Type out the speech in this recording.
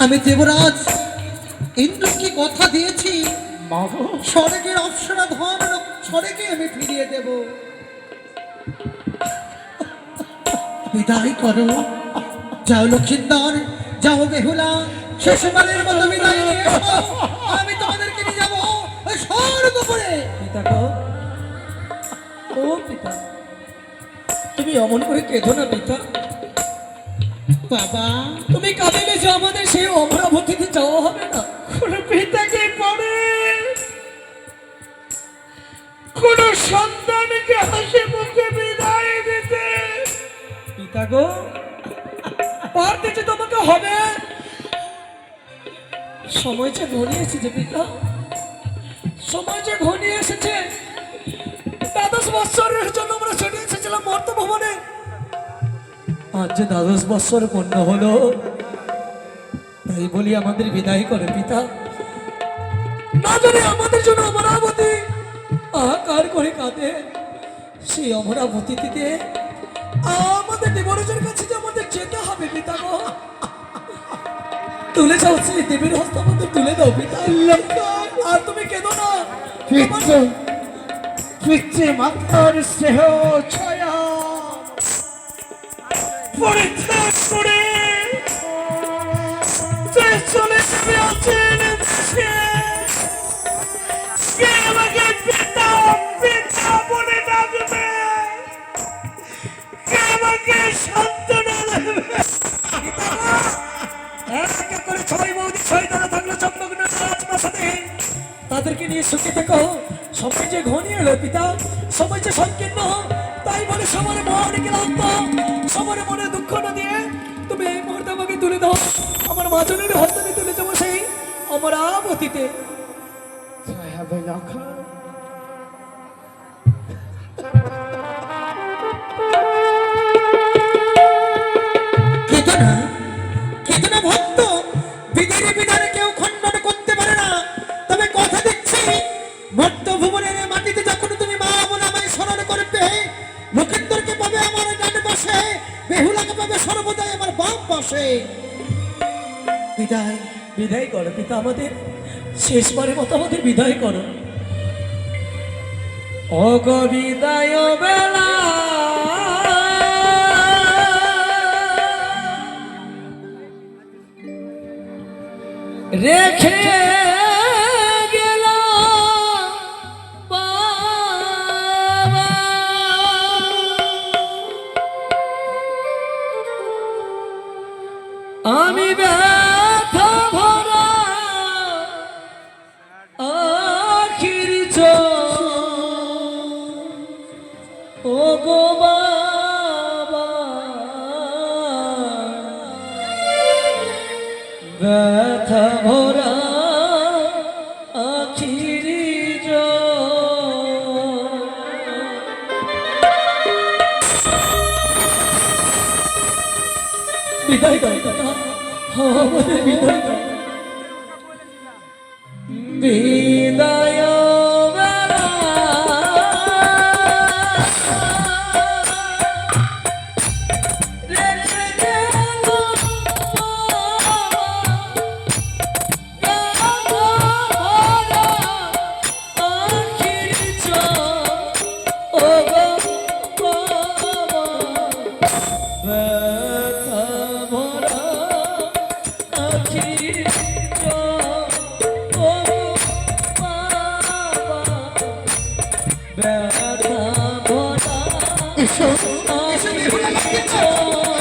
আমি দেবরাজ ইন্দ্রকে কথা দিয়েছি স্বর্গের অপ্সরা ধন স্বর্গে আমি ফিরিয়ে দেব। বিদায় করো, যাও লক্ষিন্দর, যাও বেহুলা, শেষবারের মতো বিদায় নিয়ে এসো। আমি তোমাদেরকে নিয়ে যাবো ওই স্বর্গপুরে। পিতা গো, ও পিতা, তুমি অমন করে কেঁদো না পিতা। বাবা, তুমি কাঁদিলে যে আমাদের সেই অমরাবতীতে যাওয়া হবে না। কোন পিতাকে পড়ে কোন সন্তানকে হাসি মুখে বিদায় দিতে। পিতা গো, পারতে যে তোমাকে হবে। সময় যে ঘনিয়ে এসেছে পিতা, সময় যে ঘনিয়ে এসেছে। 12 বৎসরের জন্য আমরা ছুটে এসেছিলাম মর্ত ভবনে, আজ যে 12 বৎসর পূর্ণ হলো। তাই বলি আমাদের বিদায় করে পিতা। না জানি আমাদের জন্য অমরাবতী আকার করে কাঁদে। সেই অমরাবতীতে আমাদের দেবরাজের কাছে যে আমাদের যেতে হবে পিতা গো। তুলে যাও, সেই দেবীর হস্ত আমাদের তুলে দাও পিতা। আর তুমি কেঁদো না। পিতৃ মাতার স্নেহ ছায়া পরিত্যাগ করে যে চলে যাবে আছেন দেশে। কে আমাকে পিতা পিতা বলে ডাকবে, কে আমাকে সান্ত্বনা দেবে। এক এক করে ছয় বৌদি ছয় তারা থাকলো চম্পকন রাজপ্রাসাদে। তাদেরকে নিয়ে সুখে থেকো। সময় যে ঘনিয়ে এলো পিতা, সময় যে সংকীর্ণ। তাই বলে সবার মনে ক্লান্ত, সবার মনে দুঃখ না দিয়ে তুমি এই মুহূর্তে আমাকে তুলে দাও। আমার মাজনের হস্তে তুলে যাবো সেই অমরাবতীতে। ছায়া বেলাখা কেতনা কেতনা ভক্ত, বিধির বিধানে কেউ খণ্ডন করতে পারে না। তবে কথা দিচ্ছি, মর্ত ভুবনের মাটিতে যখন তুমি মা বলে আমায় স্মরণ করবে, লক্ষিন্দরকে পাবে আমার ডান পাশে, বেহুলাকে পাবে সর্বদাই আমার বাম পাশে। বিদায় বিদায় করো পিতা, আমাদের শেষবারের মতো আমাদের বিদায় করো। ওগো বিদায় বেলা রেখে গেল বাবা। আমি ব্যথা ভরা আখির ও গো বাবা, ব্যথা ভরা আখির বিদায় দাও পিতা, আমাদের বিদায় দাও। বিদায় বেলা রেখে গেল বাবা, ব্যথা ভরা আখির ও গো বাবা, ব্যথা ভরা আখির ও গো বাবা, ব্যথা ভরা এসো, এসো বেহুলা লক্ষিন্দর।